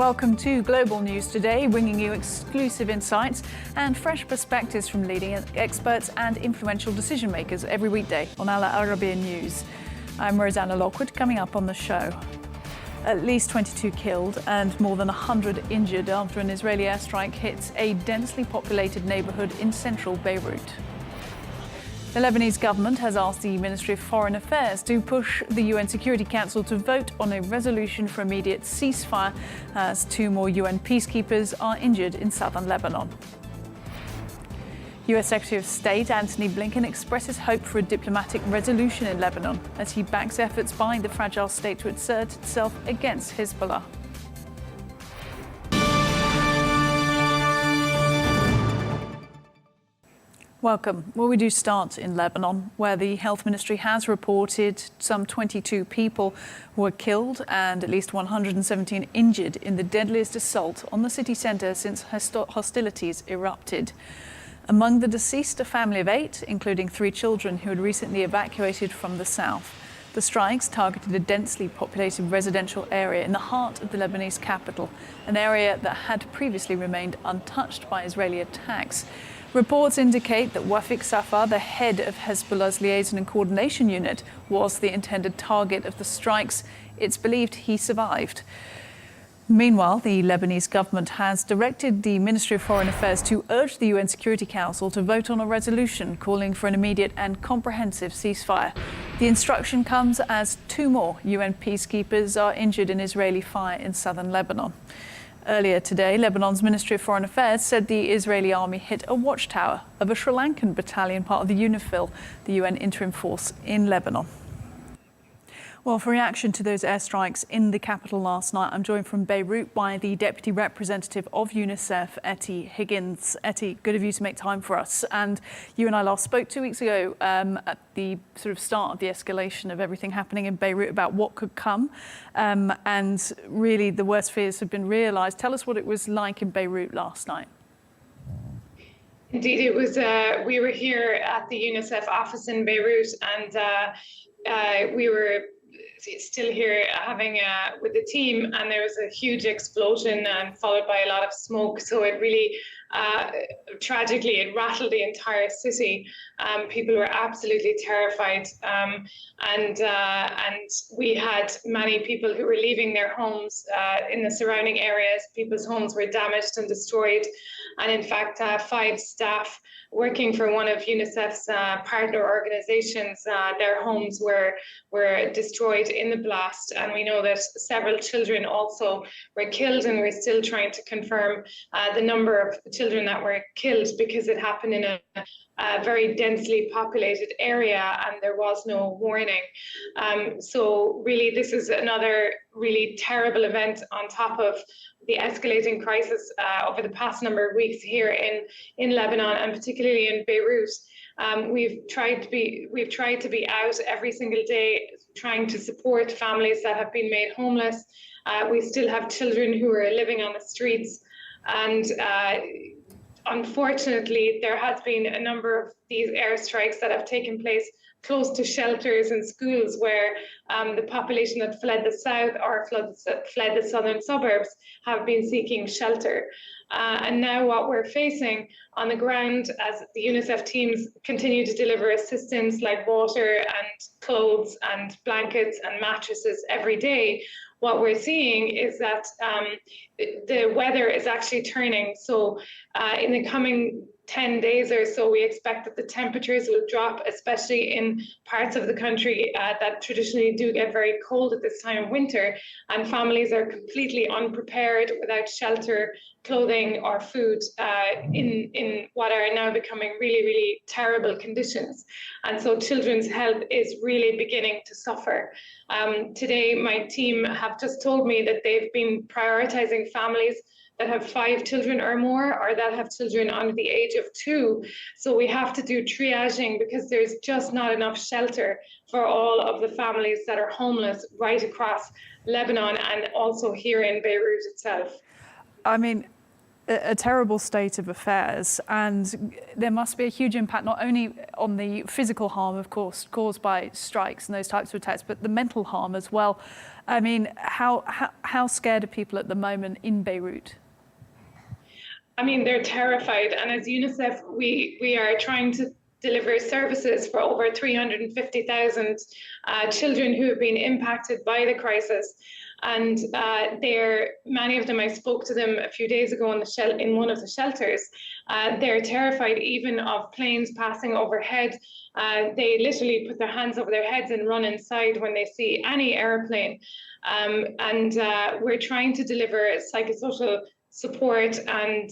Welcome to Global News Today, bringing you exclusive insights and fresh perspectives from leading experts and influential decision makers every weekday on Al Arabiya News. I'm Rosanna Lockwood. Coming up on the show, at least 22 killed and more than 100 injured after an Israeli airstrike hits a densely populated neighborhood in central Beirut. The Lebanese government has asked the Ministry of Foreign Affairs to push the UN Security Council to vote on a resolution for immediate ceasefire as 2 more UN peacekeepers are injured in southern Lebanon. US Secretary of State Antony Blinken expresses hope for a diplomatic resolution in Lebanon as he backs efforts by the fragile state to assert itself against Hezbollah. Welcome. Well, we do start in Lebanon, where the health ministry has reported some 22 people were killed and at least 117 injured in the deadliest assault on the city centre since hostilities erupted. Among the deceased, a family of 8, including 3 children who had recently evacuated from the south. The strikes targeted a densely populated residential area in the heart of the Lebanese capital, an area that had previously remained untouched by Israeli attacks. Reports indicate that Wafik Safar, the head of Hezbollah's liaison and coordination unit, was the intended target of the strikes. It's believed he survived. Meanwhile, the Lebanese government has directed the Ministry of Foreign Affairs to urge the UN Security Council to vote on a resolution calling for an immediate and comprehensive ceasefire. The instruction comes as 2 more UN peacekeepers are injured in Israeli fire in southern Lebanon. Earlier today, Lebanon's Ministry of Foreign Affairs said the Israeli army hit a watchtower of a Sri Lankan battalion, part of the UNIFIL, the UN interim force in Lebanon. Well, for reaction to those airstrikes in the capital last night, I'm joined from Beirut by the Deputy Representative of UNICEF, Ettie Higgins. Ettie, good of you to make time for us. And you and I last spoke 2 weeks ago at the sort of start of the escalation of everything happening in Beirut about what could come. And really, the worst fears have been realised. Tell us what it was like in Beirut last night. Indeed, it was. We were here at the UNICEF office in Beirut, and we were still here having with the team, and there was a huge explosion and followed by a lot of smoke. So it really tragically it rattled the entire city. People were absolutely terrified, and we had many people who were leaving their homes in the surrounding areas. People's homes were damaged and destroyed, and in fact 5 staff working for one of UNICEF's partner organizations, their homes were destroyed in the blast. And we know that several children also were killed, and we're still trying to confirm the number of children that were killed, because it happened in a very densely populated area and there was no warning. So really, this is another really terrible event on top of the escalating crisis over the past number of weeks here in Lebanon, and particularly in Beirut. We've tried to be out every single day, trying to support families that have been made homeless. We still have children who are living on the streets, and unfortunately, there has been a number of these airstrikes that have taken place close to shelters and schools where the population that fled the south or fled the southern suburbs have been seeking shelter. And now what we're facing on the ground, as the UNICEF teams continue to deliver assistance like water and clothes and blankets and mattresses every day, what we're seeing is that the weather is actually turning. So in the coming 10 days or so, we expect that the temperatures will drop, especially in parts of the country that traditionally do get very cold at this time of winter, and families are completely unprepared without shelter, clothing or food in what are now becoming really, really terrible conditions. And so children's health is really beginning to suffer. Today, my team have just told me that they've been prioritizing families that have 5 children or more, or that have children under the age of 2. So we have to do triaging, because there's just not enough shelter for all of the families that are homeless right across Lebanon and also here in Beirut itself. I mean, a terrible state of affairs, and there must be a huge impact not only on the physical harm, of course, caused by strikes and those types of attacks, but the mental harm as well. I mean, how scared are people at the moment in Beirut? I mean, they're terrified, and as UNICEF, we are trying to deliver services for over 350,000 children who have been impacted by the crisis. And many of them, I spoke to them a few days ago in one of the shelters. They're terrified even of planes passing overhead. They literally put their hands over their heads and run inside when they see any airplane. And we're trying to deliver psychosocial support and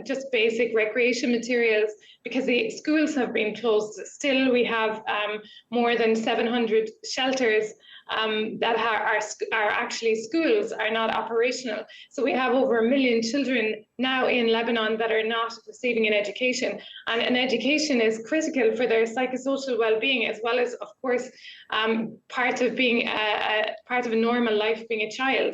just basic recreation materials because the schools have been closed. Still, we have more than 700 shelters that are actually schools, are not operational. So we have over 1 million children now in Lebanon that are not receiving an education. And an education is critical for their psychosocial well-being, as well as, of course, part of being part of a normal life being a child.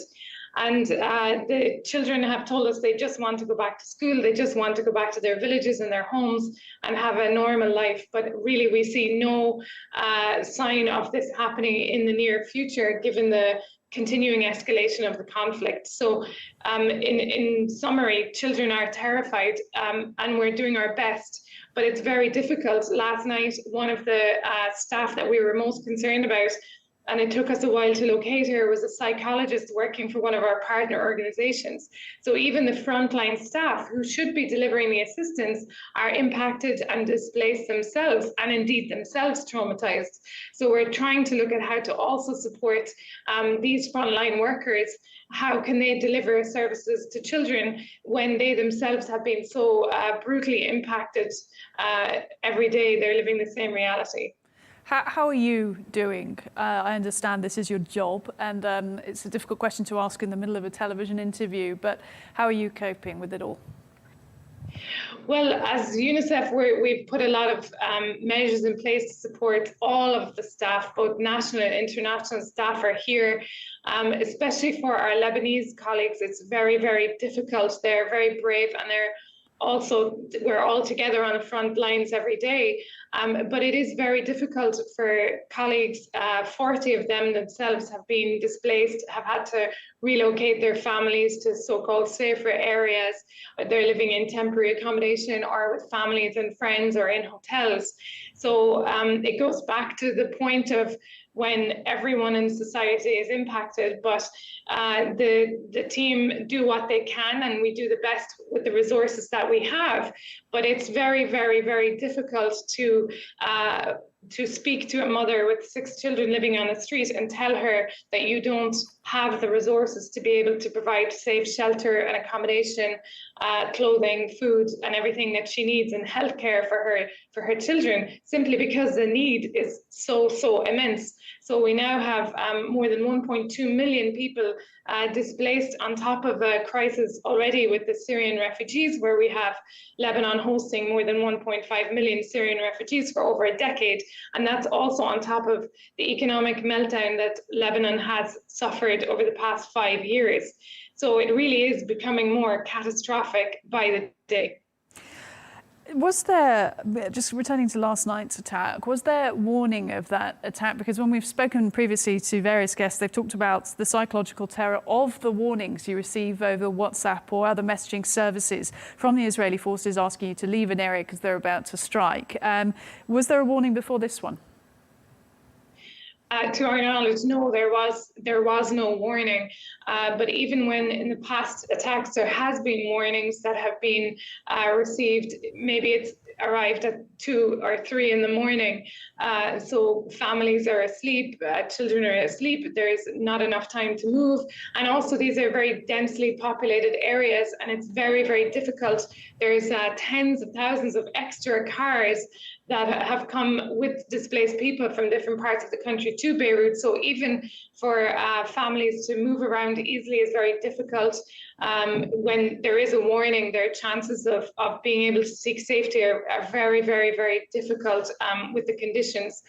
And the children have told us they just want to go back to school. They just want to go back to their villages and their homes and have a normal life. But really, we see no sign of this happening in the near future, given the continuing escalation of the conflict. So in summary, children are terrified and we're doing our best, but it's very difficult. Last night, one of the staff that we were most concerned about, and it took us a while to locate her, was a psychologist working for one of our partner organizations. So even the frontline staff who should be delivering the assistance are impacted and displaced themselves, and indeed themselves traumatized. So we're trying to look at how to also support these frontline workers. How can they deliver services to children when they themselves have been so brutally impacted every day? They're living the same reality. How are you doing? I understand this is your job, and it's a difficult question to ask in the middle of a television interview, but how are you coping with it all? Well, as UNICEF, we've put a lot of measures in place to support all of the staff, both national and international staff are here, especially for our Lebanese colleagues. It's very, very difficult. They're very brave, and we're all together on the front lines every day. But it is very difficult for colleagues. 40 of them themselves have been displaced, have had to relocate their families to so-called safer areas. They're living in temporary accommodation or with families and friends or in hotels. So it goes back to the point of when everyone in society is impacted, but the team do what they can, and we do the best with the resources that we have. But it's very, very, very difficult to speak to a mother with 6 children living on the street and tell her that you don't have the resources to be able to provide safe shelter and accommodation, clothing, food, and everything that she needs, and healthcare for her children, simply because the need is so immense. So we now have more than 1.2 million people displaced, on top of a crisis already with the Syrian refugees, where we have Lebanon hosting more than 1.5 million Syrian refugees for over a decade. And that's also on top of the economic meltdown that Lebanon has suffered over the past 5 years. So it really is becoming more catastrophic by the day. Was there, just returning to last night's attack, was there warning of that attack? Because when we've spoken previously to various guests, they've talked about the psychological terror of the warnings you receive over WhatsApp or other messaging services from the Israeli forces asking you to leave an area because they're about to strike. Was there a warning before this one? To our knowledge, no, there was no warning. But even when in the past attacks there has been warnings that have been received, maybe it's arrived at 2 or 3 in the morning. So families are asleep, children are asleep, there is not enough time to move. And also these are very densely populated areas, and it's very, very difficult. There's tens of thousands of extra cars that have come with displaced people from different parts of the country to Beirut. So even for families to move around easily is very difficult. When there is a warning, their chances of being able to seek safety are very, very, very difficult with the conditions.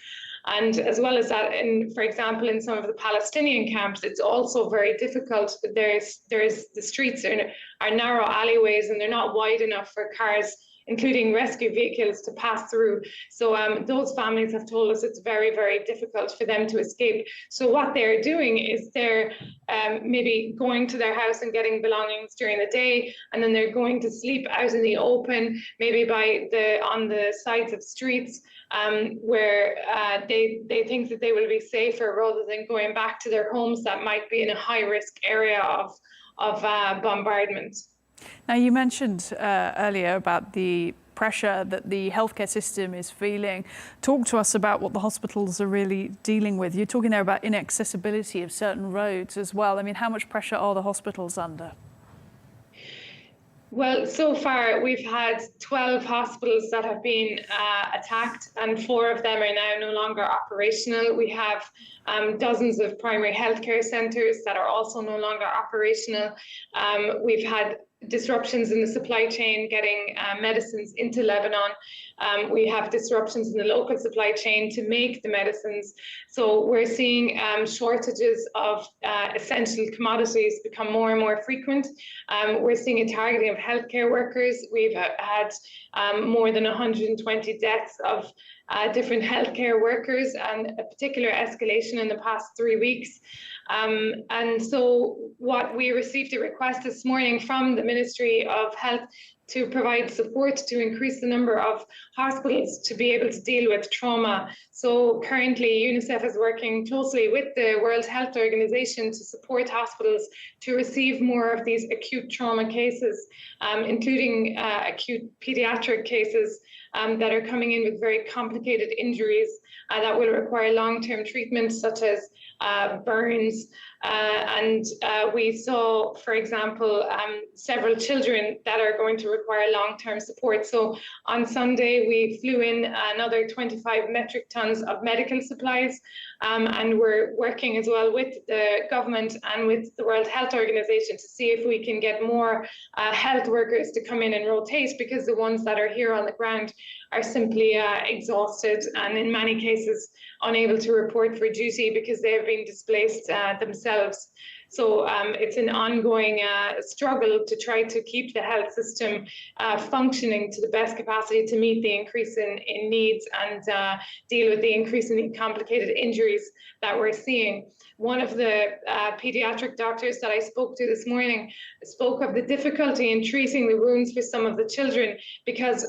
And as well as that, for example, in some of the Palestinian camps, it's also very difficult. There's the streets are narrow alleyways, and they're not wide enough for cars, including rescue vehicles, to pass through. So those families have told us it's very, very difficult for them to escape. So what they're doing is they're maybe going to their house and getting belongings during the day, and then they're going to sleep out in the open, maybe on the sides of streets, where they think that they will be safer, rather than going back to their homes that might be in a high-risk area of bombardment. Now, you mentioned earlier about the pressure that the healthcare system is feeling. Talk to us about what the hospitals are really dealing with. You're talking there about inaccessibility of certain roads as well. I mean, how much pressure are the hospitals under? Well, so far we've had 12 hospitals that have been attacked, and 4 of them are now no longer operational. We have dozens of primary healthcare centres that are also no longer operational. We've had disruptions in the supply chain getting medicines into Lebanon. We have disruptions in the local supply chain to make the medicines. So we're seeing shortages of essential commodities become more and more frequent. We're seeing a targeting of healthcare workers. We've had more than 120 deaths of different healthcare workers, and a particular escalation in the past 3 weeks. And so what we received a request this morning from the Ministry of Health to provide support to increase the number of hospitals to be able to deal with trauma. So currently UNICEF is working closely with the World Health Organization to support hospitals to receive more of these acute trauma cases, including acute pediatric cases that are coming in with very complicated injuries that will require long-term treatment, such as burns. And we saw, for example, several children that are going to require long-term support. So on Sunday, we flew in another 25 metric tons of medical supplies, and we're working as well with the government and with the World Health Organization to see if we can get more health workers to come in and rotate, because the ones that are here on the ground are simply exhausted, and in many cases unable to report for duty because they have been displaced themselves. So it's an ongoing struggle to try to keep the health system functioning to the best capacity to meet the increase in needs and deal with the increasingly complicated injuries that we're seeing. One of the pediatric doctors that I spoke to this morning spoke of the difficulty in treating the wounds for some of the children, because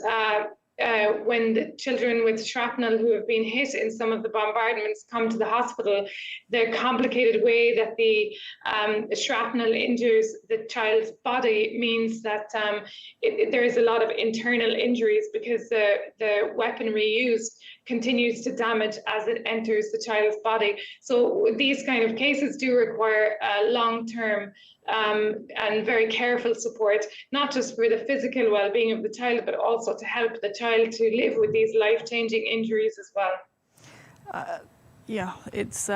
when the children with shrapnel who have been hit in some of the bombardments come to the hospital, the complicated way that the shrapnel injures the child's body means that there is a lot of internal injuries, because the weaponry used continues to damage as it enters the child's body. So these kind of cases do require long-term and very careful support, not just for the physical well-being of the child, but also to help the child to live with these life-changing injuries as well. Yeah, it's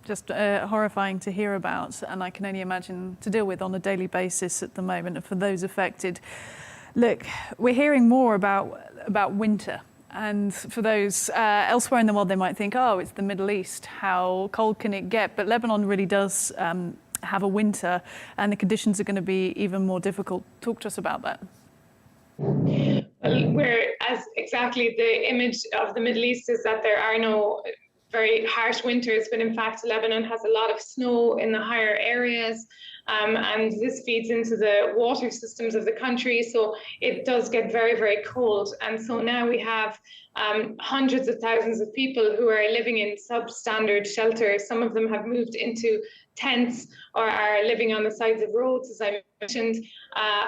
just horrifying to hear about, and I can only imagine to deal with on a daily basis at the moment for those affected. Look, we're hearing more about winter. And for those elsewhere in the world, they might think, oh, it's the Middle East, how cold can it get? But Lebanon really does have a winter, and the conditions are going to be even more difficult. Talk to us about that. Well, exactly the image of the Middle East is that there are no very harsh winters, but in fact, Lebanon has a lot of snow in the higher areas. And this feeds into the water systems of the country, so it does get very, very cold. And so now we have hundreds of thousands of people who are living in substandard shelter. Some of them have moved into tents or are living on the sides of roads, as I mentioned,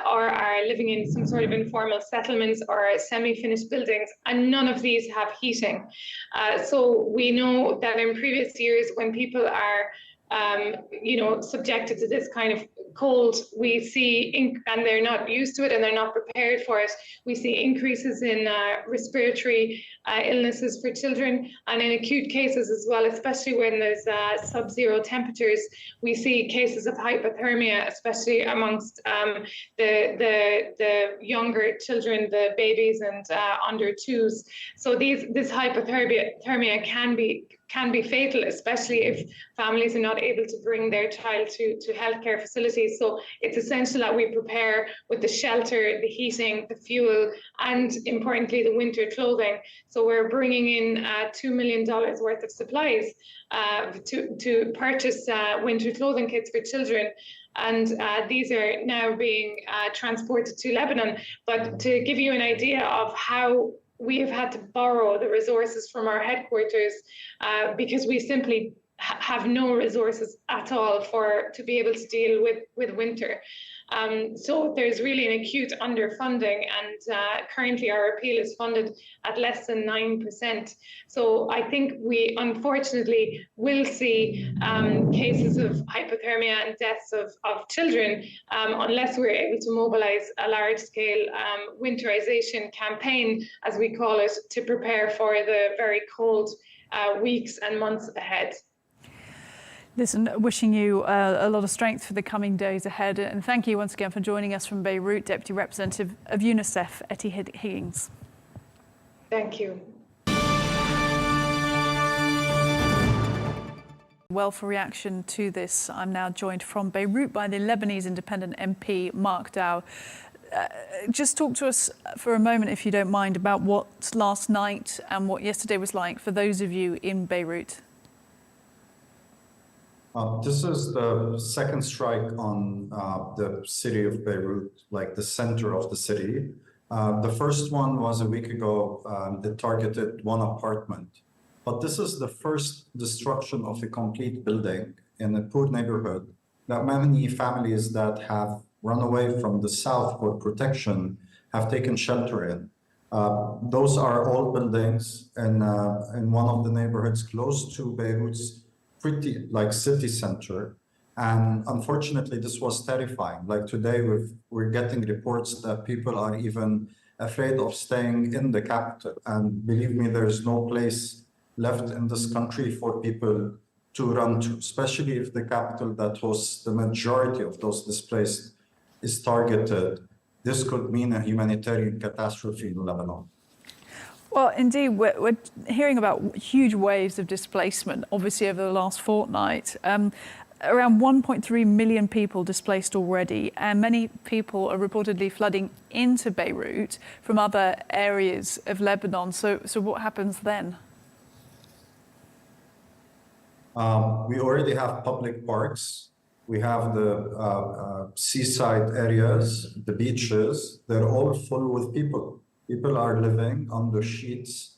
or are living in some sort of informal settlements or semi-finished buildings, and none of these have heating. So we know that in previous years, when people are subjected to this kind of cold, we see, and they're not used to it and they're not prepared for it, we see increases in respiratory illnesses for children, and in acute cases as well, especially when there's sub-zero temperatures. We see cases of hypothermia, especially amongst the younger children, the babies and under twos. So this hypothermia can be fatal, especially if families are not able to bring their child to healthcare facilities. So it's essential that we prepare with the shelter, the heating, the fuel, and importantly, the winter clothing. So we're bringing in $2 million worth of supplies to purchase winter clothing kits for children. And these are now being transported to Lebanon. But to give you an idea of how we have had to borrow the resources from our headquarters because we simply have no resources at all to be able to deal with winter. So there's really an acute underfunding, and currently our appeal is funded at less than 9%. So I think we unfortunately will see cases of hypothermia and deaths of children unless we're able to mobilize a large-scale winterization campaign, as we call it, to prepare for the very cold weeks and months ahead. Listen, wishing you a lot of strength for the coming days ahead. And thank you once again for joining us from Beirut, Deputy Representative of UNICEF, Ettie Higgins. Thank you. Well, for reaction to this, I'm now joined from Beirut by the Lebanese Independent MP, Mark Daou. Just talk to us for a moment, if you don't mind, about what last night and what yesterday was like for those of you in Beirut. This is the second strike on the city of Beirut, like the center of the city. The first one was a week ago that targeted one apartment. But this is the first destruction of a complete building in a poor neighborhood that many families that have run away from the south for protection have taken shelter in. Those are all buildings in one of the neighborhoods close to Beirut's pretty like city center, and unfortunately this was terrifying. Like today we're getting reports that people are even afraid of staying in the capital, and believe me, there's no place left in this country for people to run to, especially if the capital that hosts the majority of those displaced is targeted. This could mean a humanitarian catastrophe in Lebanon. Well, indeed, we're hearing about huge waves of displacement, obviously, over the last fortnight. Around 1.3 million people displaced already, and many people are reportedly flooding into Beirut from other areas of Lebanon. So what happens then? We already have public parks. We have the seaside areas, the beaches. They're all full with people. People are living under sheets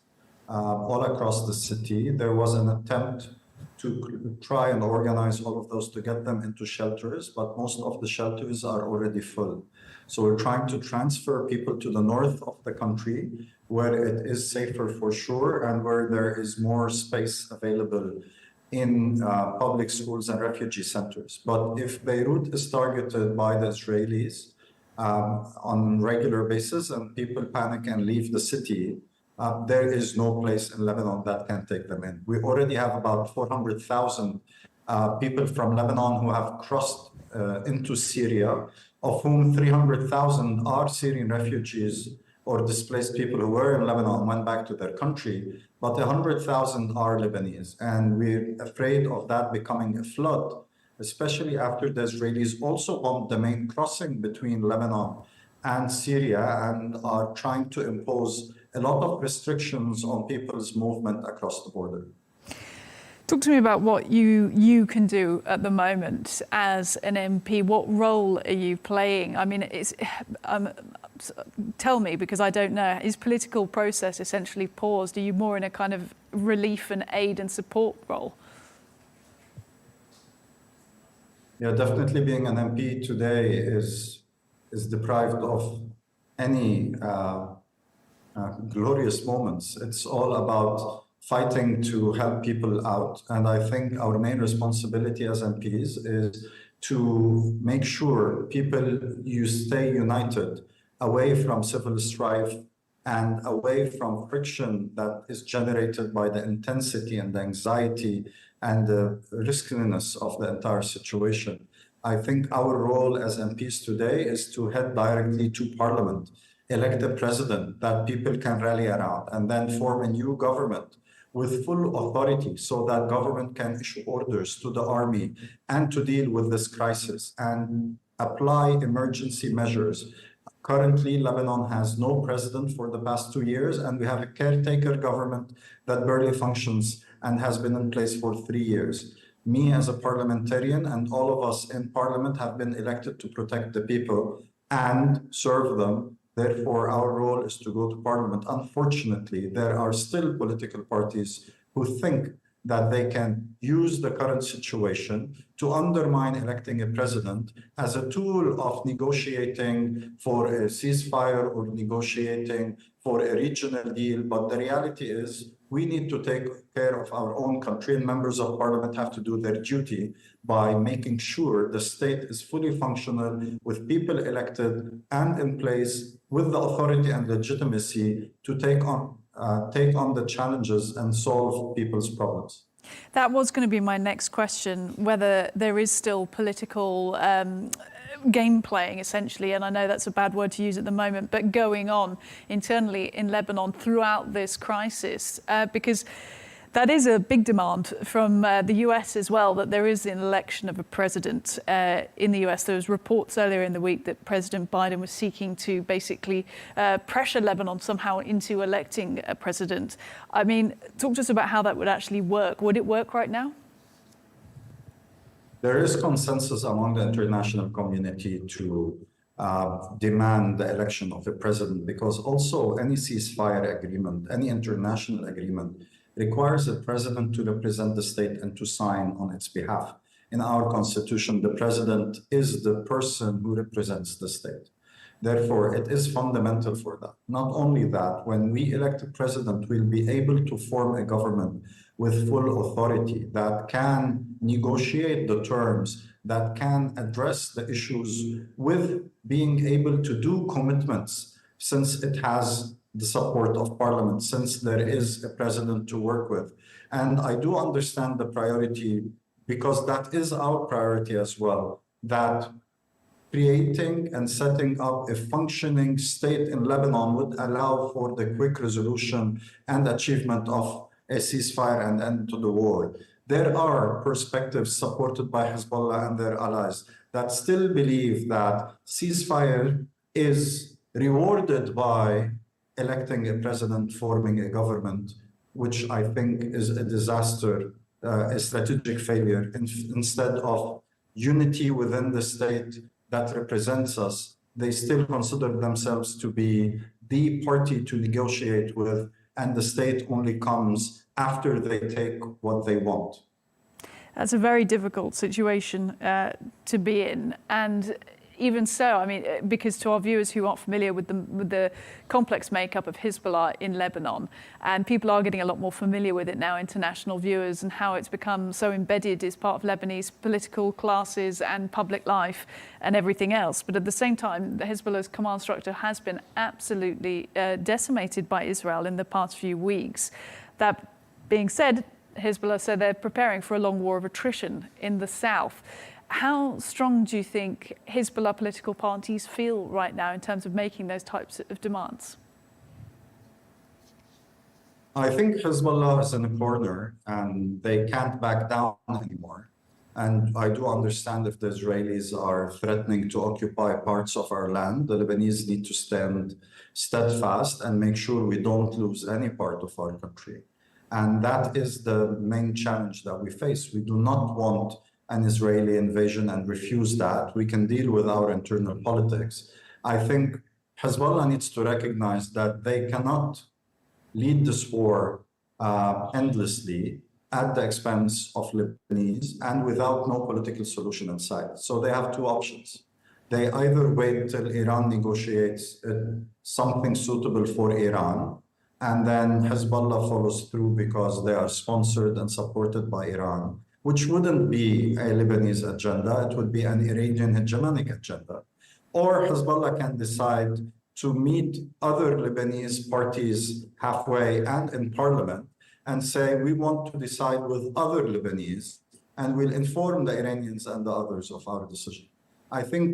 all across the city. There was an attempt to try and organize all of those to get them into shelters, but most of the shelters are already full. So we're trying to transfer people to the north of the country where it is safer for sure and where there is more space available in public schools and refugee centers. But if Beirut is targeted by the Israelis, on regular basis and people panic and leave the city, there is no place in Lebanon that can take them in. We already have about 400,000 people from Lebanon who have crossed into Syria, of whom 300,000 are Syrian refugees or displaced people who were in Lebanon and went back to their country, but 100,000 are Lebanese. And we're afraid of that becoming a flood, especially after the Israelis also bombed the main crossing between Lebanon and Syria and are trying to impose a lot of restrictions on people's movement across the border. Talk to me about what you can do at the moment as an MP. What role are you playing? I mean, tell me, because I don't know. Is political process essentially paused? Are you more in a kind of relief and aid and support role? Yeah, definitely being an MP today is deprived of any glorious moments. It's all about fighting to help people out. And I think our main responsibility as MPs is to make sure you stay united away from civil strife and away from friction that is generated by the intensity and the anxiety and the riskiness of the entire situation. I think our role as MPs today is to head directly to Parliament, elect a president that people can rally around, and then form a new government with full authority so that government can issue orders to the army and to deal with this crisis and apply emergency measures. Currently, Lebanon has no president for the past 2 years, and we have a caretaker government that barely functions and has been in place for 3 years. Me as a parliamentarian and all of us in parliament have been elected to protect the people and serve them. Therefore, our role is to go to parliament. Unfortunately, there are still political parties who think that they can use the current situation to undermine electing a president as a tool of negotiating for a ceasefire or negotiating for a regional deal. But the reality is we need to take care of our own country, and members of parliament have to do their duty by making sure the state is fully functional with people elected and in place with the authority and legitimacy to take on the challenges and solve people's problems. That was going to be my next question, whether there is still political game playing, essentially, and I know that's a bad word to use at the moment, but going on internally in Lebanon throughout this crisis, because that is a big demand from the US as well, that there is an election of a president in the US. There was reports earlier in the week that President Biden was seeking to basically pressure Lebanon somehow into electing a president. I mean, talk to us about how that would actually work. Would it work right now? There is consensus among the international community to demand the election of a president, because also any ceasefire agreement, any international agreement requires a president to represent the state and to sign on its behalf. In our constitution, the president is the person who represents the state. Therefore, it is fundamental for that. Not only that, when we elect a president, we'll be able to form a government with full authority that can negotiate the terms, that can address the issues with being able to do commitments, since it has the support of parliament, since there is a president to work with. And I do understand the priority, because that is our priority as well, that creating and setting up a functioning state in Lebanon would allow for the quick resolution and achievement of a ceasefire and end to the war. There are perspectives supported by Hezbollah and their allies that still believe that ceasefire is rewarded by electing a president, forming a government, which I think is a disaster, a strategic failure. Instead of unity within the state that represents us, they still consider themselves to be the party to negotiate with, and the state only comes after they take what they want. That's a very difficult situation to be in. And even so, I mean, because to our viewers who aren't familiar with the complex makeup of Hezbollah in Lebanon, and people are getting a lot more familiar with it now, international viewers, and how it's become so embedded as part of Lebanese political classes and public life and everything else. But at the same time, the Hezbollah's command structure has been absolutely decimated by Israel in the past few weeks. That being said, Hezbollah said they're preparing for a long war of attrition in the south. How strong do you think Hezbollah political parties feel right now in terms of making those types of demands? I think Hezbollah is in a corner and they can't back down anymore. And I do understand if the Israelis are threatening to occupy parts of our land, the Lebanese need to stand steadfast and make sure we don't lose any part of our country. And that is the main challenge that we face. We do not want an Israeli invasion and refuse that. We can deal with our internal politics. I think Hezbollah needs to recognize that they cannot lead this war endlessly at the expense of Lebanese and without no political solution in sight. So they have two options. They either wait till Iran negotiates something suitable for Iran, and then Hezbollah follows through because they are sponsored and supported by Iran, which wouldn't be a Lebanese agenda, it would be an Iranian hegemonic agenda. Or Hezbollah can decide to meet other Lebanese parties halfway and in parliament and say, we want to decide with other Lebanese and we'll inform the Iranians and the others of our decision. I think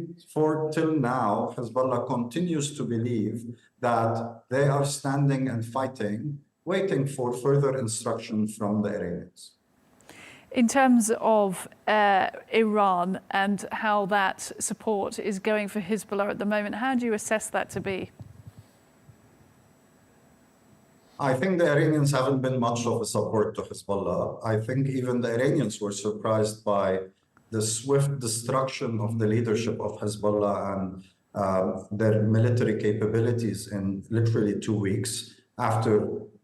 till now, Hezbollah continues to believe that they are standing and fighting, waiting for further instruction from the Iranians. In terms of Iran and how that support is going for Hezbollah at the moment, how do you assess that to be? I think the Iranians haven't been much of a support to Hezbollah. I think even the Iranians were surprised by the swift destruction of the leadership of Hezbollah and their military capabilities in literally 2 weeks after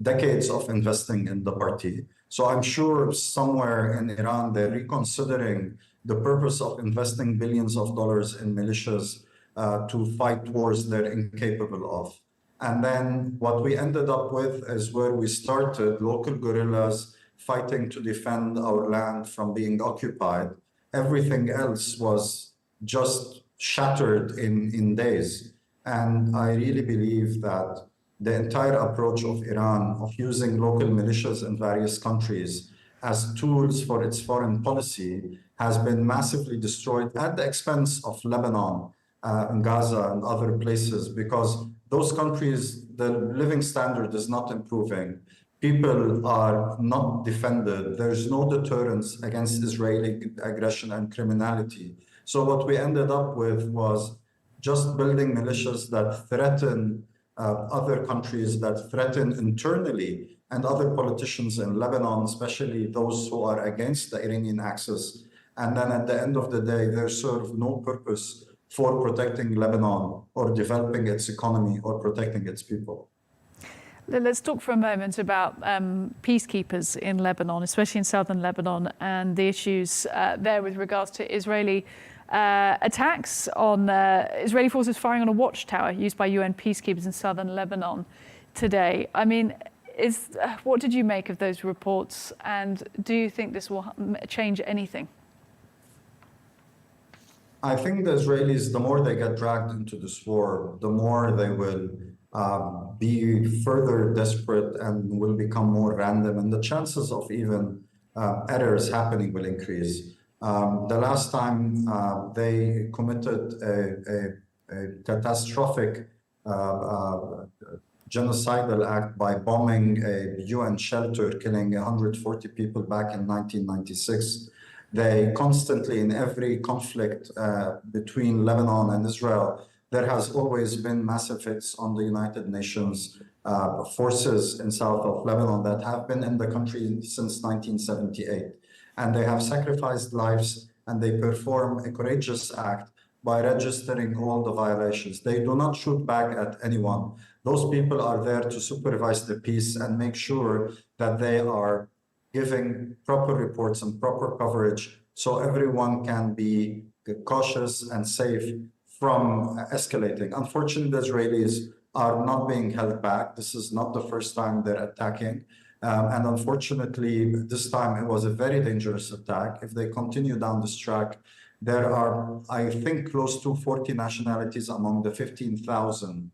decades of investing in the party. So I'm sure somewhere in Iran, they're reconsidering the purpose of investing billions of dollars in militias to fight wars they're incapable of. And then what we ended up with is where we started, local guerrillas fighting to defend our land from being occupied. Everything else was just shattered in days. And I really believe that the entire approach of Iran of using local militias in various countries as tools for its foreign policy has been massively destroyed at the expense of Lebanon and Gaza and other places, because those countries, the living standard is not improving. People are not defended. There's no deterrence against Israeli aggression and criminality. So what we ended up with was just building militias that threaten other countries, that threaten internally, and other politicians in Lebanon, especially those who are against the Iranian axis. And then at the end of the day, they serve no purpose for protecting Lebanon or developing its economy or protecting its people. Let's talk for a moment about peacekeepers in Lebanon, especially in southern Lebanon, and the issues there with regards to Israeli attacks on Israeli forces firing on a watchtower used by UN peacekeepers in southern Lebanon today. I mean, what did you make of those reports, and do you think this will change anything? I think the Israelis, the more they get dragged into this war, the more they will be further desperate and will become more random, and the chances of even errors happening will increase. The last time they committed a catastrophic genocidal act by bombing a UN shelter, killing 140 people back in 1996. They constantly, in every conflict between Lebanon and Israel, there has always been massive hits on the United Nations forces in south of Lebanon that have been in the country since 1978. And they have sacrificed lives, and they perform a courageous act by registering all the violations. They do not shoot back at anyone. Those people are there to supervise the peace and make sure that they are giving proper reports and proper coverage so everyone can be cautious and safe from escalating. Unfortunately, the Israelis are not being held back. This is not the first time they're attacking. And unfortunately, this time it was a very dangerous attack. If they continue down this track, there are, I think, close to 40 nationalities among the 15,000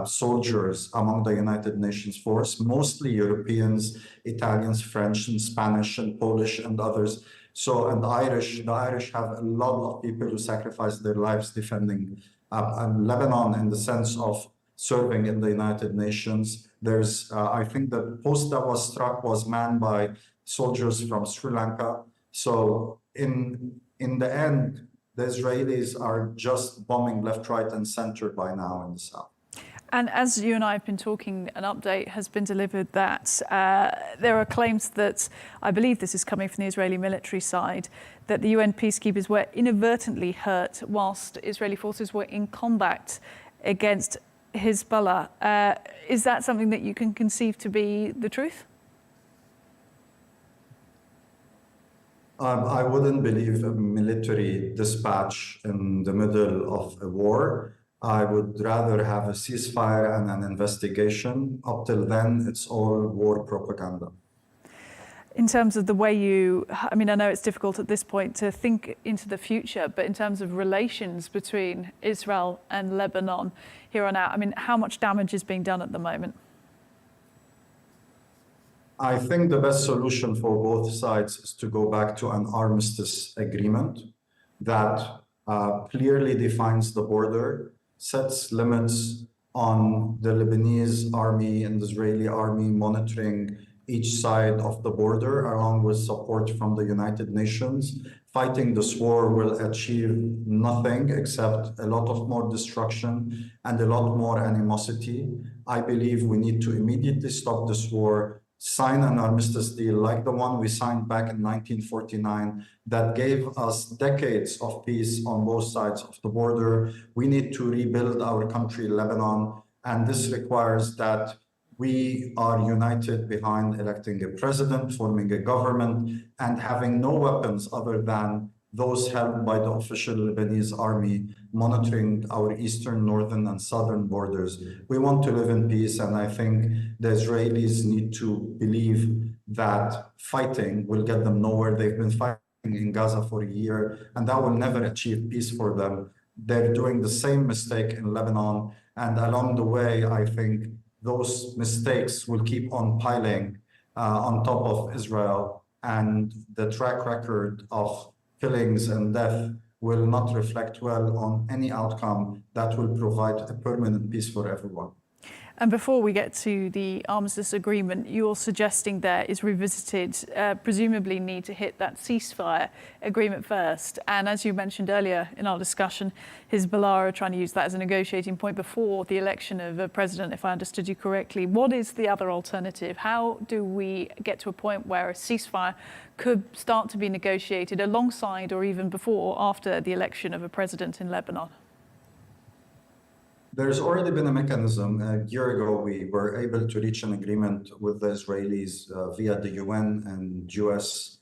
soldiers among the United Nations force, mostly Europeans, Italians, French, and Spanish, and Polish, and others. So, and the Irish have a lot of people who sacrificed their lives defending Lebanon in the sense of serving in the United Nations. There's, I think the post that was struck was manned by soldiers from Sri Lanka. So in the end, the Israelis are just bombing left, right, and center by now in the south. And as you and I have been talking, an update has been delivered that there are claims that, I believe this is coming from the Israeli military side, that the UN peacekeepers were inadvertently hurt whilst Israeli forces were in combat against Hezbollah. Is that something that you can conceive to be the truth? I wouldn't believe a military dispatch in the middle of a war. I would rather have a ceasefire and an investigation. Up till then, it's all war propaganda. In terms of the way I mean, I know it's difficult at this point to think into the future, but in terms of relations between Israel and Lebanon here on out, I mean, how much damage is being done at the moment? I think the best solution for both sides is to go back to an armistice agreement that clearly defines the border, sets limits on the Lebanese army and the Israeli army monitoring each side of the border, along with support from the United Nations. Fighting this war will achieve nothing except a lot of more destruction and a lot more animosity. I believe we need to immediately stop this war, sign an armistice deal like the one we signed back in 1949 that gave us decades of peace on both sides of the border. We need to rebuild our country, Lebanon, and this requires that we are united behind electing a president, forming a government, and having no weapons other than those held by the official Lebanese army monitoring our eastern, northern, and southern borders. We want to live in peace, and I think the Israelis need to believe that fighting will get them nowhere. They've been fighting in Gaza for a year, and that will never achieve peace for them. They're doing the same mistake in Lebanon, and along the way, I think those mistakes will keep on piling on top of Israel, and the track record of killings and death will not reflect well on any outcome that will provide a permanent peace for everyone. And before we get to the armistice agreement, you're suggesting there is revisited, presumably need to hit that ceasefire agreement first. And as you mentioned earlier in our discussion, Hezbollah are trying to use that as a negotiating point before the election of a president, if I understood you correctly. What is the other alternative? How do we get to a point where a ceasefire could start to be negotiated alongside or even before or after the election of a president in Lebanon? There's already been a mechanism. A year ago, we were able to reach an agreement with the Israelis via the UN and US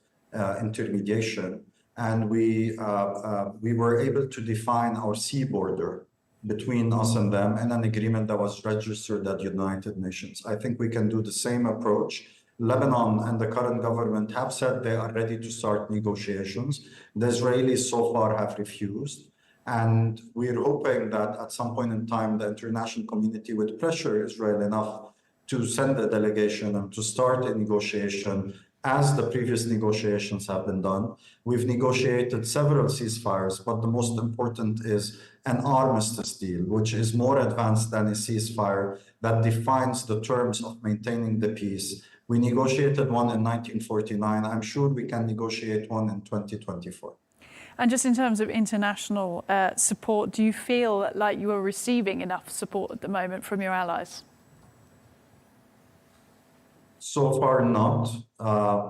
intermediation. And we were able to define our sea border between us and them in an agreement that was registered at the United Nations. I think we can do the same approach. Lebanon and the current government have said they are ready to start negotiations. The Israelis so far have refused. And we're hoping that at some point in time, the international community would pressure Israel enough to send a delegation and to start a negotiation as the previous negotiations have been done. We've negotiated several ceasefires, but the most important is an armistice deal, which is more advanced than a ceasefire that defines the terms of maintaining the peace. We negotiated one in 1949. I'm sure we can negotiate one in 2024. And just in terms of international support, do you feel like you are receiving enough support at the moment from your allies? So far, not.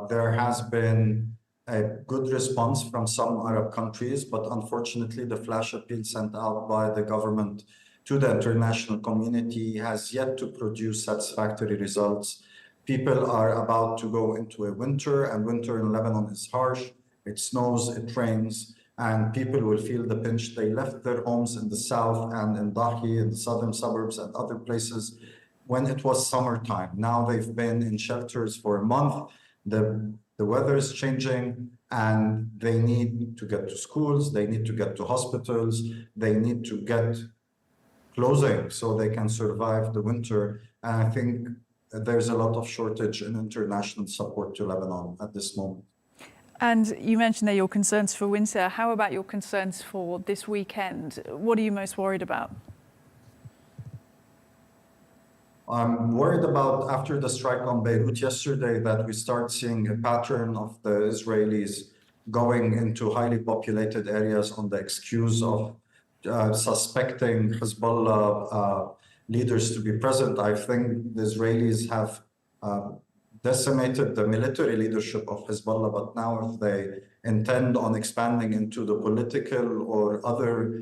There has been a good response from some Arab countries, but unfortunately, the flash appeal sent out by the government to the international community has yet to produce satisfactory results. People are about to go into a winter, and winter in Lebanon is harsh. It snows, it rains, and people will feel the pinch. They left their homes in the south and in Dahi, in the southern suburbs and other places when it was summertime. Now they've been in shelters for a month. The weather is changing, and they need to get to schools, they need to get to hospitals, they need to get clothing so they can survive the winter. And I think there's a lot of shortage in international support to Lebanon at this moment. And you mentioned there your concerns for winter. How about your concerns for this weekend? What are you most worried about? I'm worried about, after the strike on Beirut yesterday, that we start seeing a pattern of the Israelis going into highly populated areas on the excuse of suspecting Hezbollah leaders to be present. I think the Israelis have decimated the military leadership of Hezbollah, but now if they intend on expanding into the political or other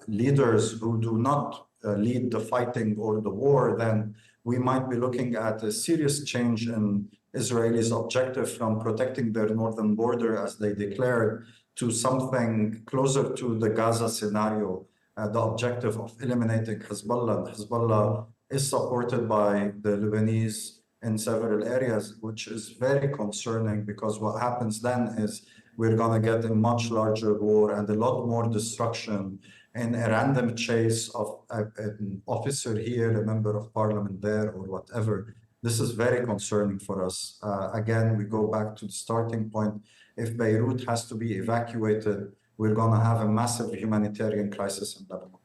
leaders who do not lead the fighting or the war, then we might be looking at a serious change in Israelis' objective from protecting their northern border, as they declared, to something closer to the Gaza scenario, the objective of eliminating Hezbollah. And Hezbollah is supported by the Lebanese in several areas, which is very concerning, because what happens then is we're going to get a much larger war and a lot more destruction in a random chase of an officer here, a member of parliament there, or whatever. This is very concerning for us. Again, we go back to the starting point. If Beirut has to be evacuated, we're going to have a massive humanitarian crisis in Lebanon.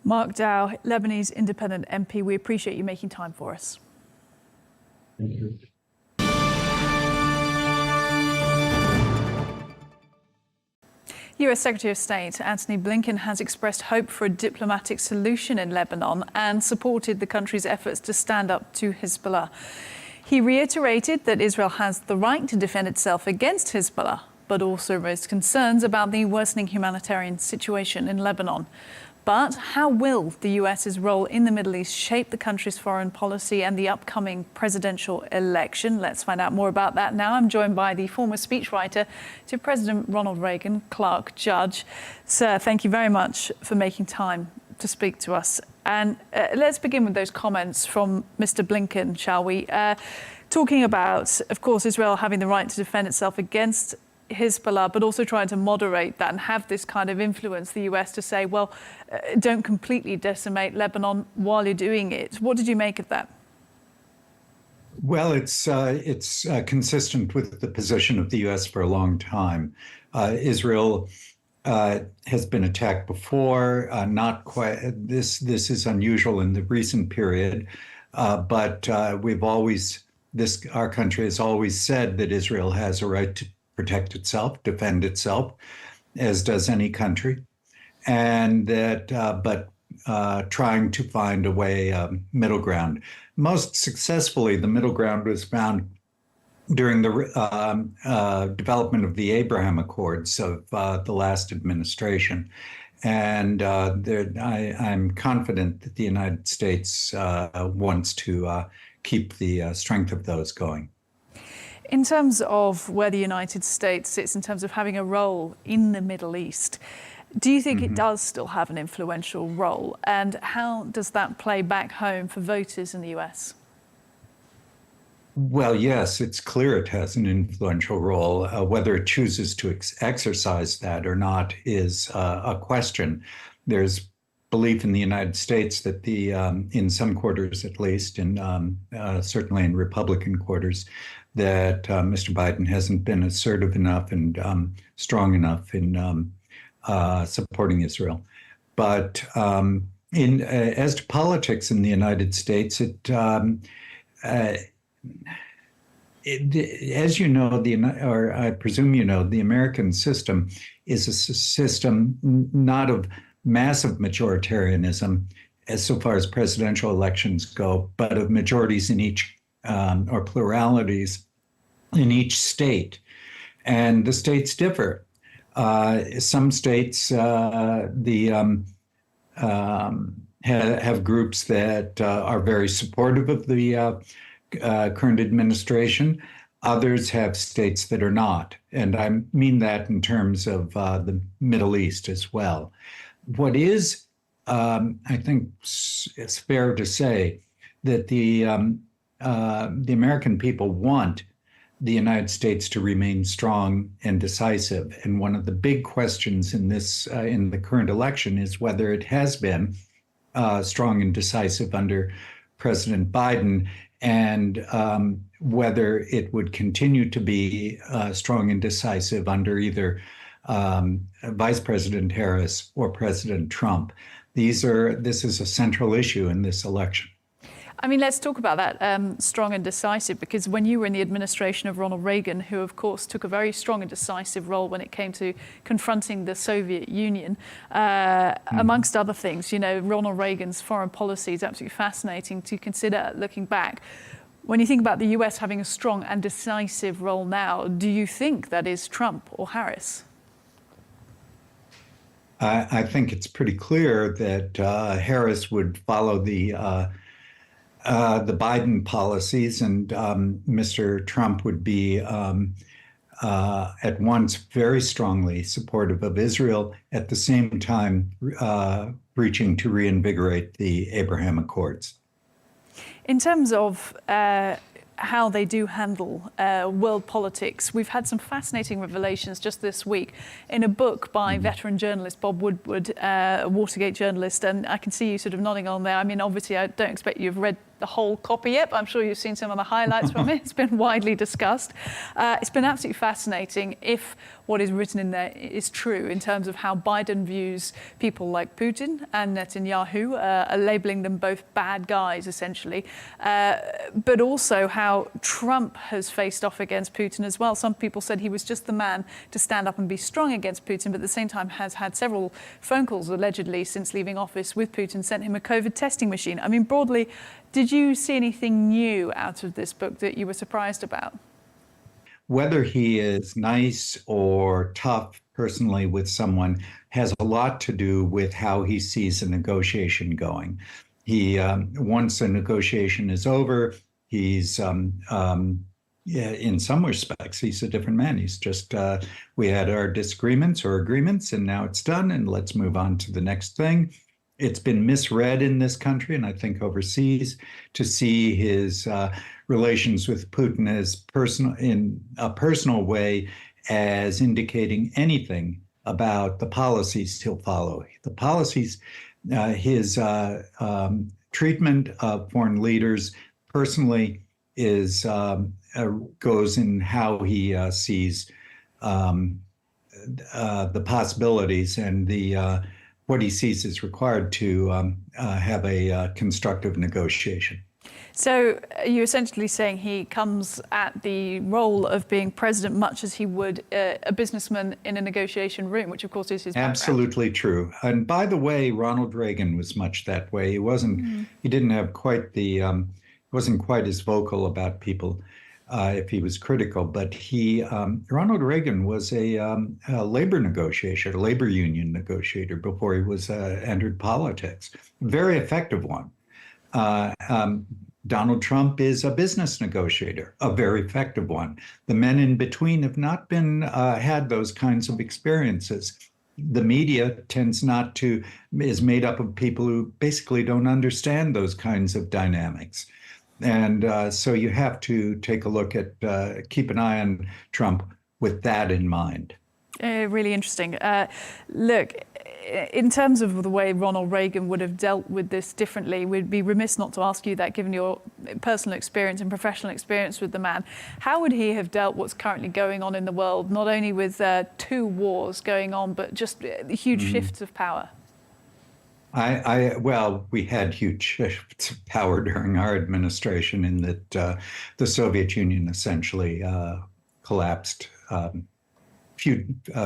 Mark Daou, Lebanese independent MP, we appreciate you making time for us. Thank you. US Secretary of State Antony Blinken has expressed hope for a diplomatic solution in Lebanon and supported the country's efforts to stand up to Hezbollah. He reiterated that Israel has the right to defend itself against Hezbollah, but also raised concerns about the worsening humanitarian situation in Lebanon. But how will the US's role in the Middle East shape the country's foreign policy and the upcoming presidential election? Let's find out more about that now. I'm joined by the former speechwriter to President Ronald Reagan, Clarke Judge. Sir, thank you very much for making time to speak to us. And let's begin with those comments from Mr. Blinken, shall we? Talking about, of course, Israel having the right to defend itself against Hezbollah, but also trying to moderate that and have this kind of influence, the US, to say, well, don't completely decimate Lebanon while you're doing it. What did you make of that? Well, it's consistent with the position of the U.S. for a long time. Israel has been attacked before, not quite. This is unusual in the recent period, but our country has always said that Israel has a right to protect itself, defend itself, as does any country, and that, but trying to find a way, middle ground. Most successfully, the middle ground was found during the development of the Abraham Accords of the last administration. And I'm confident that the United States wants to keep the strength of those going. In terms of where the United States sits in terms of having a role in the Middle East, do you think it does still have an influential role? And how does that play back home for voters in the US? Well, yes, it's clear it has an influential role. Whether it chooses to exercise that or not is a question. There's belief in the United States that in some quarters, at least, and certainly in Republican quarters, that Mr. Biden hasn't been assertive enough and strong enough in supporting Israel. But as to politics in the United States, as you know, or I presume you know, the American system is a system not of massive majoritarianism, as so far as presidential elections go, but of majorities in each or pluralities in each state. And the states differ. Some states have groups that are very supportive of the current administration. Others have states that are not. And I mean that in terms of the Middle East as well. What is, I think it's fair to say that the American people want the United States to remain strong and decisive. And one of the big questions in the current election is whether it has been strong and decisive under President Biden, and whether it would continue to be strong and decisive under either Vice President Harris or President Trump. This is a central issue in this election. I mean, let's talk about that, strong and decisive, because when you were in the administration of Ronald Reagan, who of course took a very strong and decisive role when it came to confronting the Soviet Union, amongst other things, you know, Ronald Reagan's foreign policy is absolutely fascinating to consider looking back. When you think about the US having a strong and decisive role now, do you think that is Trump or Harris? I think it's pretty clear that Harris would follow the Biden policies, and Mr. Trump would be at once very strongly supportive of Israel, at the same time reaching to reinvigorate the Abraham Accords. In terms of how they do handle world politics, we've had some fascinating revelations just this week in a book by veteran journalist Bob Woodward, a Watergate journalist, and I can see you sort of nodding on there. I mean, obviously, I don't expect you've read the whole copy yet, but I'm sure you've seen some of the highlights from it. It's been widely discussed. It's been absolutely fascinating if what is written in there is true in terms of how Biden views people like Putin and Netanyahu, labeling them both bad guys, essentially, but also how Trump has faced off against Putin as well. Some people said he was just the man to stand up and be strong against Putin, but at the same time has had several phone calls, allegedly, since leaving office with Putin, sent him a COVID testing machine. I mean, broadly, did you see anything new out of this book that you were surprised about? Whether he is nice or tough personally with someone has a lot to do with how he sees a negotiation going. He, once a negotiation is over, he's, in some respects, he's a different man. He's just, we had our disagreements or agreements, and now it's done, and let's move on to the next thing. It's been misread in this country, and I think overseas, to see his relations with Putin as personal, in a personal way, as indicating anything about the policies he'll follow. The policies, his treatment of foreign leaders personally is goes in how he sees the possibilities and the what he sees is required to have a constructive negotiation. So you're essentially saying he comes at the role of being president much as he would a businessman in a negotiation room, which of course is his background. Absolutely true. And by the way, Ronald Reagan was much that way. He wasn't. He didn't have quite the. Wasn't quite as vocal about people if he was critical. But he, Ronald Reagan was a labor negotiator, a labor union negotiator before he was entered politics. Very effective one. Donald Trump is a business negotiator, a very effective one. The men in between have not been had those kinds of experiences. The media tends not to, is made up of people who basically don't understand those kinds of dynamics. And so you have to take a look at, keep an eye on Trump with that in mind. Really interesting. Look, in terms of the way Ronald Reagan would have dealt with this differently, we'd be remiss not to ask you that, given your personal experience and professional experience with the man. How would he have dealt what's currently going on in the world, not only with two wars going on, but just huge shifts of power? Well, we had huge shifts of power during our administration in that the Soviet Union essentially collapsed a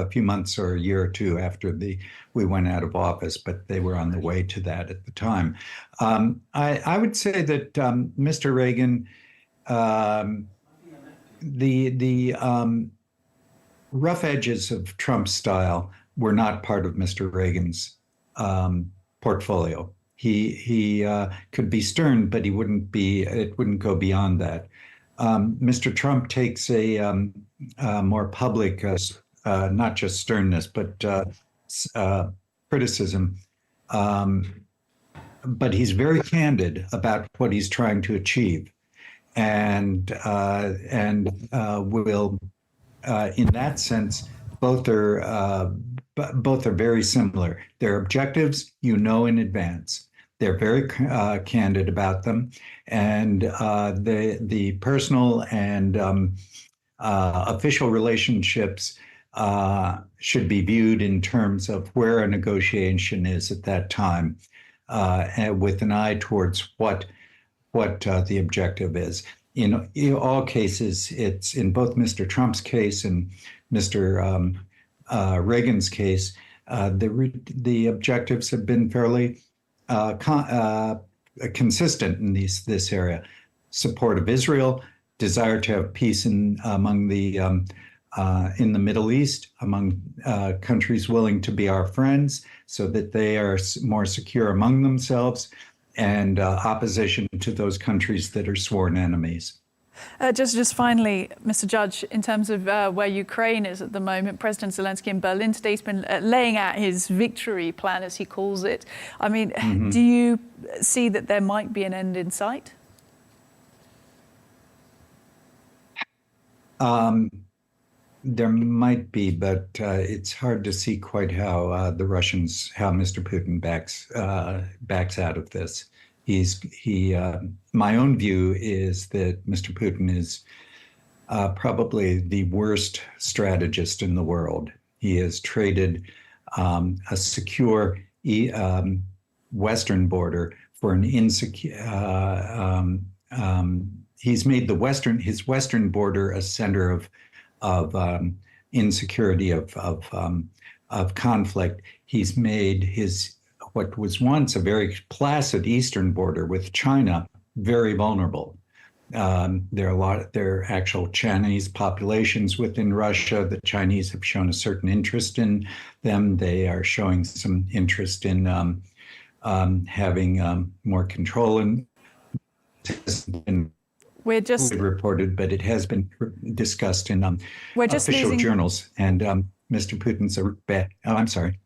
few months or a year or two after we went out of office, but they were on the way to that at the time. I would say that Mr. Reagan, the rough edges of Trump's style were not part of Mr. Reagan's portfolio. He could be stern, but it wouldn't go beyond that. Mr. Trump takes a more public, not just sternness, but criticism. But he's very candid about what he's trying to achieve, and will, in that sense, both are very similar. Their objectives, you know, in advance. They're very candid about them, and the personal and official relationships should be viewed in terms of where a negotiation is at that time, and with an eye towards what the objective is. In all cases, it's in both Mr. Trump's case and Mr. Reagan's case, the objectives have been fairly consistent in this area: support of Israel, desire to have peace among the in the Middle East, among countries willing to be our friends, so that they are more secure among themselves, and opposition to those countries that are sworn enemies. Just finally, Mr. Judge, in terms of where Ukraine is at the moment, President Zelensky in Berlin today has been laying out his victory plan, as he calls it. I mean, do you see that there might be an end in sight? Um, there might be, but it's hard to see quite how how Mr. Putin backs out of this. My own view is that Mr. Putin is probably the worst strategist in the world. He has traded a secure Western border for an insecure. He's made his Western border a center of insecurity, of conflict. He's made what was once a very placid Eastern border with China very vulnerable. There are actual Chinese populations within Russia. The Chinese have shown a certain interest in them. They are showing some interest in having more control, and we're just reported, but it has been discussed in official journals. And Mr. Putin's I'm sorry.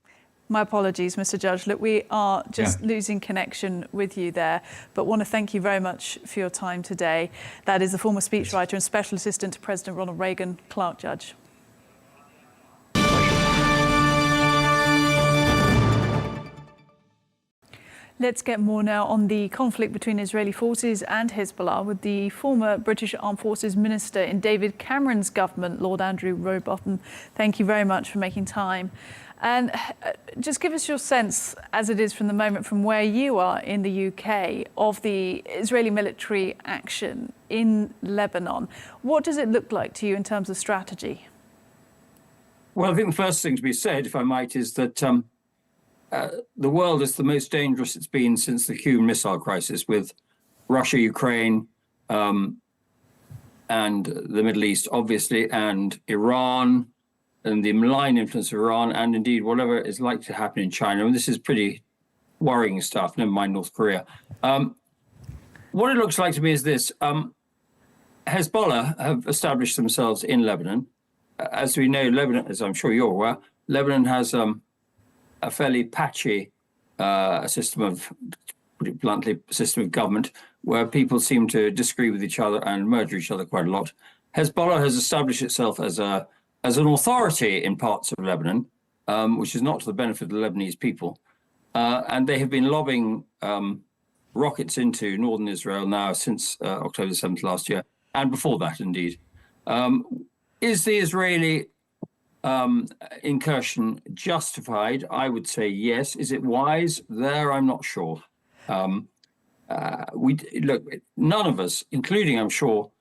My apologies, Mr. Judge. Look, we are just losing connection with you there, but want to thank you very much for your time today. That is the former speechwriter and special assistant to President Ronald Reagan, Clarke Judge. Let's get more now on the conflict between Israeli forces and Hezbollah with the former British Armed Forces Minister in David Cameron's government, Lord Andrew Robathan. Thank you very much for making time. And just give us your sense, as it is from the moment from where you are in the UK, of the Israeli military action in Lebanon. What does it look like to you in terms of strategy? Well, I think the first thing to be said, if I might, is that the world is the most dangerous it's been since the Cuban Missile Crisis, with Russia, Ukraine, and the Middle East, obviously, and Iran, and the malign influence of Iran, and indeed whatever is likely to happen in China. And this is pretty worrying stuff, never mind North Korea. What it looks like to me is this. Hezbollah have established themselves in Lebanon. As we know, Lebanon, as I'm sure you're aware, Lebanon has a fairly patchy system of, put it bluntly, system of government where people seem to disagree with each other and murder each other quite a lot. Hezbollah has established itself as an authority in parts of Lebanon, which is not to the benefit of the Lebanese people. And they have been lobbing rockets into northern Israel now since October 7th last year, and before that, indeed. Is the Israeli incursion justified? I would say yes. Is it wise? There, I'm not sure. Look, none of us, including, I'm sure,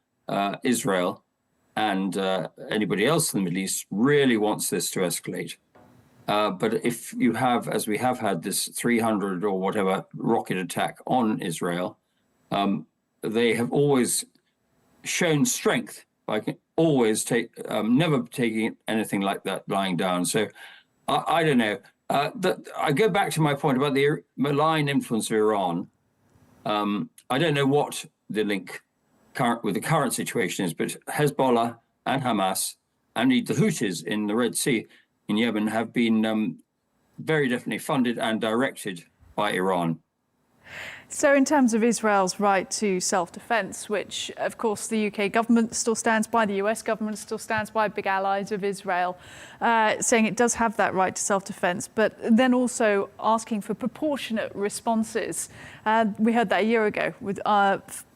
Israel and anybody else in the Middle East, really wants this to escalate. But if you have, as we have had, this 300 or whatever rocket attack on Israel, they have always shown strength by always never taking anything like that lying down. So I don't know. I go back to my point about the malign influence of Iran. I don't know what the link with the current situation is, but Hezbollah and Hamas and indeed the Houthis in the Red Sea in Yemen have been very definitely funded and directed by Iran. So in terms of Israel's right to self-defense, which of course the UK government still stands by, the US government still stands by, big allies of Israel, saying it does have that right to self-defense, but then also asking for proportionate responses. We heard that a year ago with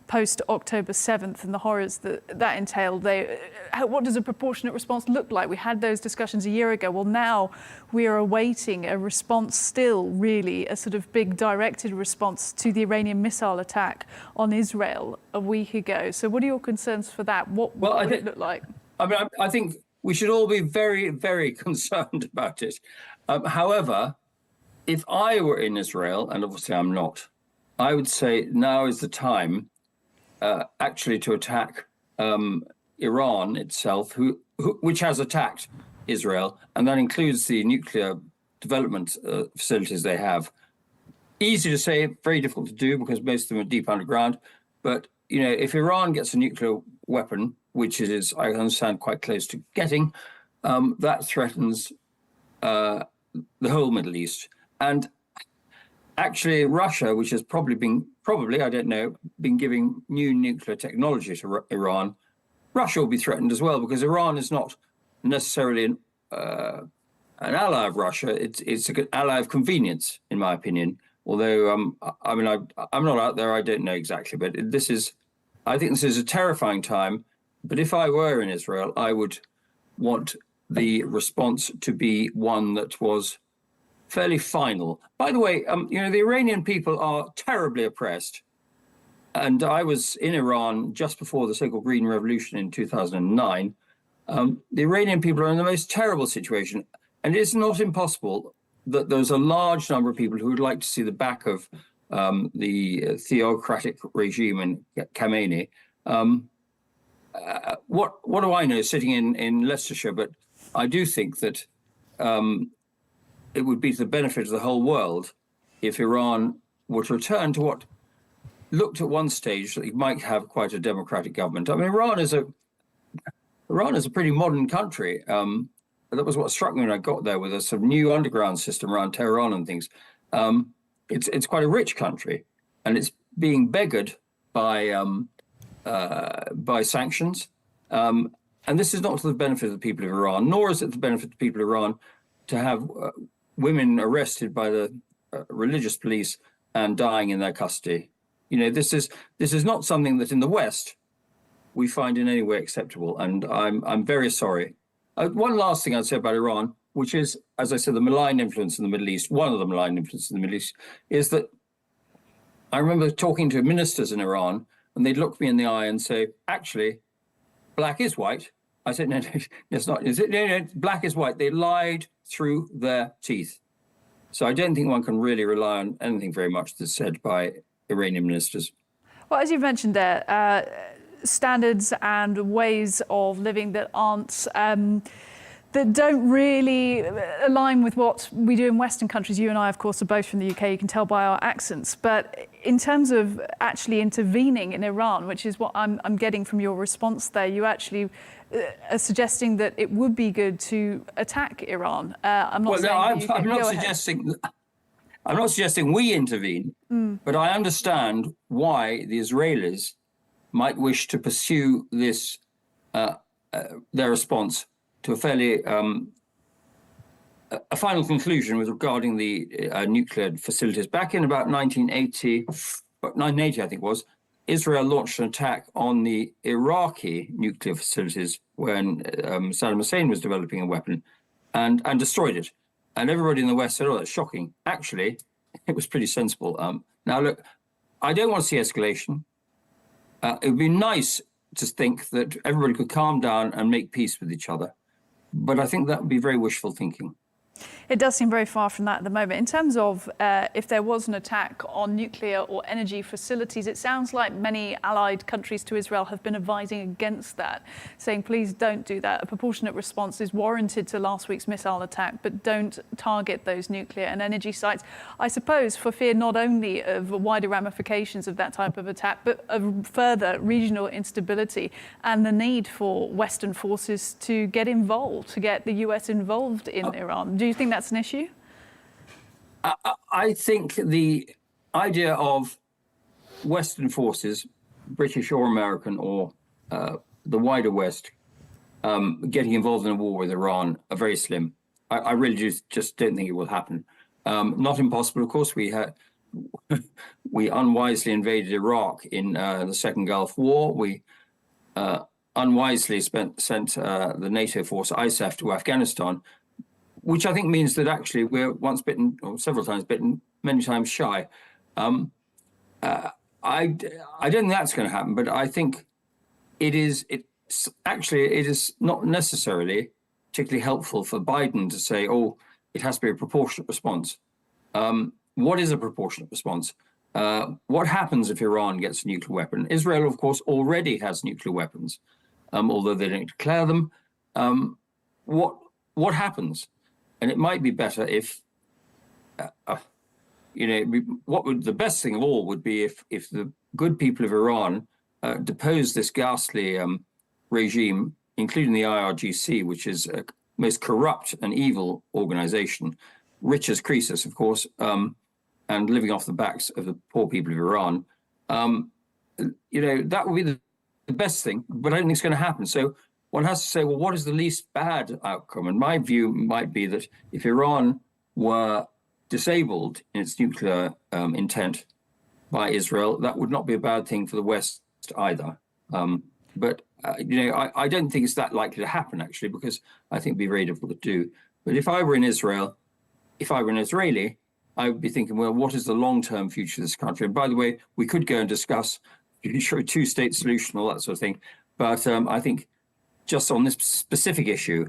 post-October 7th and the horrors that entailed. What does a proportionate response look like? We had those discussions a year ago. Well, now we are awaiting a response still, really, a sort of big directed response to the Iranian missile attack on Israel a week ago. So what are your concerns for that? What would it look like? I mean, I think we should all be very, very concerned about it. However, if I were in Israel, and obviously I'm not, I would say now is the time actually to attack Iran itself, which has attacked Israel, and that includes the nuclear development facilities they have. Easy to say, very difficult to do because most of them are deep underground. But you know, if Iran gets a nuclear weapon, which it is, I understand, quite close to getting, that threatens the whole Middle East. And actually, Russia, which has probably, I don't know, been giving new nuclear technology to Iran, Russia will be threatened as well, because Iran is not necessarily an ally of Russia. It's an ally of convenience, in my opinion. Although, I mean, I'm not out there, I don't know exactly, but I think this is a terrifying time. But if I were in Israel, I would want the response to be one that was fairly final. By the way, the Iranian people are terribly oppressed. And I was in Iran just before the so-called Green Revolution in 2009. The Iranian people are in the most terrible situation. And it's not impossible that there's a large number of people who would like to see the back of the theocratic regime in Khamenei. What do I know, sitting in Leicestershire? But I do think that it would be to the benefit of the whole world if Iran were to return to what looked at one stage that it might have quite a democratic government. I mean, Iran is a pretty modern country. That was what struck me when I got there, with a sort of new underground system around Tehran and things. It's quite a rich country, and it's being beggared by sanctions. And this is not to the benefit of the people of Iran, nor is it the benefit of the people of Iran to have women arrested by the religious police and dying in their custody. This is not something that in the West we find in any way acceptable, and I'm very sorry. One last thing I'd say about Iran, which is, as I said, the malign influence in the Middle East, one of the malign influences in the Middle East, is that I remember talking to ministers in Iran, and they'd look me in the eye and say, actually, black is white. I said, no, it's not. Is it? No, black is white. They lied through their teeth. So I don't think one can really rely on anything very much that's said by Iranian ministers. Well, as you've mentioned there, standards and ways of living that aren't that don't really align with what we do in Western countries. You and I, of course, are both from the UK. You can tell by our accents. But in terms of actually intervening in Iran, which is what I'm getting from your response there, you actually are suggesting that it would be good to attack Iran. I'm not I'm not suggesting we intervene, but I understand why the Israelis might wish to pursue this, their response to a fairly a final conclusion with regarding the nuclear facilities. Back in about 1980, I think it was, Israel launched an attack on the Iraqi nuclear facilities when Saddam Hussein was developing a weapon, and destroyed it. And everybody in the West said, oh, that's shocking. Actually, it was pretty sensible. Now, look, I don't want to see escalation. It would be nice to think that everybody could calm down and make peace with each other. But I think that would be very wishful thinking. It does seem very far from that at the moment. In terms of if there was an attack on nuclear or energy facilities, it sounds like many allied countries to Israel have been advising against that, saying, please don't do that. A proportionate response is warranted to last week's missile attack, but don't target those nuclear and energy sites. I suppose for fear not only of wider ramifications of that type of attack, but of further regional instability and the need for Western forces to get involved, to get the US involved in Iran. Do you think that's an issue? I think the idea of Western forces, British or American or the wider West, getting involved in a war with Iran are very slim. I really just don't think it will happen. Not impossible, of course. We unwisely invaded Iraq in the Second Gulf War. We unwisely sent the NATO force ISAF to Afghanistan, which I think means that actually we're once bitten, or several times bitten, many times shy. I don't think that's going to happen, but I think it is not necessarily particularly helpful for Biden to say, oh, it has to be a proportionate response. What is a proportionate response? What happens if Iran gets a nuclear weapon? Israel, of course, already has nuclear weapons, although they don't declare them. What happens? And it might be better if, the best thing of all would be if the good people of Iran depose this ghastly regime, including the IRGC, which is a most corrupt and evil organization, rich as Croesus, of course, and living off the backs of the poor people of Iran. That would be the best thing, but I don't think it's going to happen. So one has to say, well, what is the least bad outcome? And my view might be that if Iran were disabled in its nuclear intent by Israel, that would not be a bad thing for the West either. But I don't think it's that likely to happen, actually, because I think it'd be very difficult to do. But if I were in Israel, if I were an Israeli, I would be thinking, well, what is the long-term future of this country? And by the way, we could go and discuss a two-state solution, all that sort of thing. But I think just on this specific issue,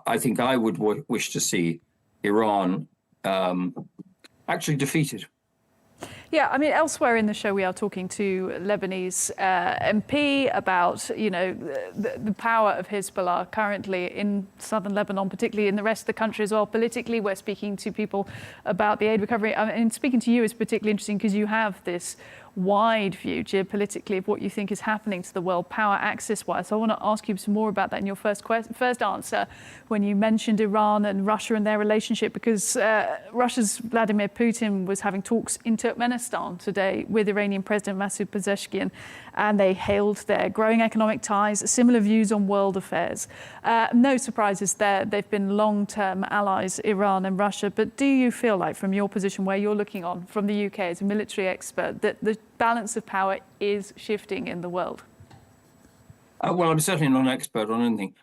I think I would wish to see Iran actually defeated. Yeah, I mean, elsewhere in the show, we are talking to Lebanese MP about, the power of Hezbollah currently in southern Lebanon, particularly in the rest of the country as well. Politically, we're speaking to people about the aid recovery. And speaking to you is particularly interesting because you have this wide view geopolitically of what you think is happening to the world power axis-wise. So I want to ask you some more about that in your first answer when you mentioned Iran and Russia and their relationship, because Russia's Vladimir Putin was having talks in Turkmenistan today with Iranian President Masoud Pezeshkian, and they hailed their growing economic ties, similar views on world affairs. No surprises there. They've been long-term allies, Iran and Russia. But do you feel like, from your position where you're looking on from the UK as a military expert, that the balance of power is shifting in the world? Well, I'm certainly not an expert on anything.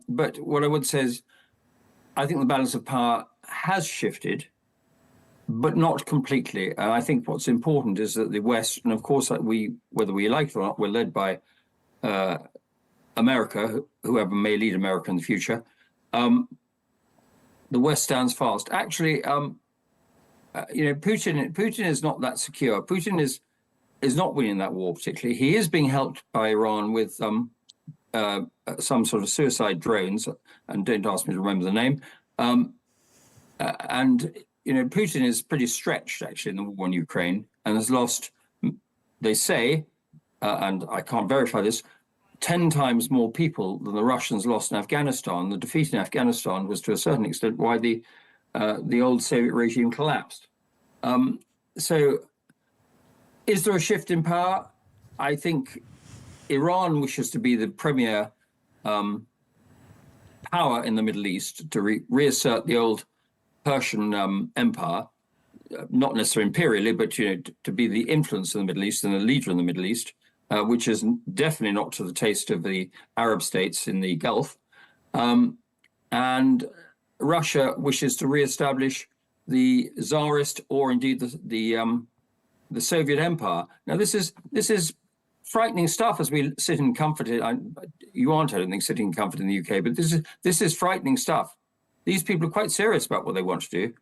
But what I would say is I think the balance of power has shifted, but not completely. I think what's important is that the West, and of course, whether we like it or not, we're led by America, whoever may lead America in the future. The West stands fast. Actually, Putin is not that secure. Putin is not winning that war particularly. He is being helped by Iran with some sort of suicide drones, and don't ask me to remember the name. Putin is pretty stretched actually in the war in Ukraine and has lost, they say, and I can't verify this, 10 times more people than the Russians lost in Afghanistan. The defeat in Afghanistan was to a certain extent why the old Soviet regime collapsed. So is there a shift in power? I think Iran wishes to be the premier power in the Middle East, to reassert the old Persian empire, not necessarily imperially, but to be the influence in the Middle East and the leader in the Middle East, which is definitely not to the taste of the Arab states in the Gulf. And Russia wishes to reestablish the Tsarist, or indeed the Soviet empire. Now, this is frightening stuff as we sit in comfort. You aren't, I don't think, sitting in comfort in the UK, but this is frightening stuff. These people are quite serious about what they want to do.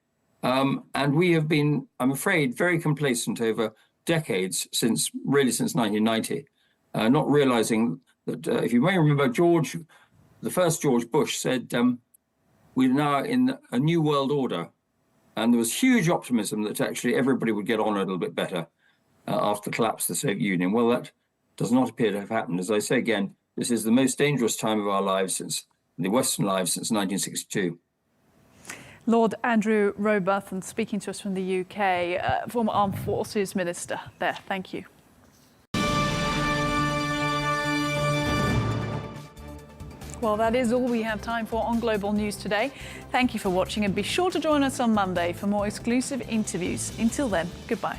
And we have been, I'm afraid, very complacent over decades, since 1990, not realizing that, if you may remember, the first George Bush said, we're now in a new world order. And there was huge optimism that actually everybody would get on a little bit better after the collapse of the Soviet Union. Well, that does not appear to have happened. As I say again, this is the most dangerous time of our lives, the Western lives, since 1962. Lord Andrew Robathan speaking to us from the UK, former Armed Forces Minister there. Thank you. Well, that is all we have time for on Global News today. Thank you for watching, and be sure to join us on Monday for more exclusive interviews. Until then, goodbye.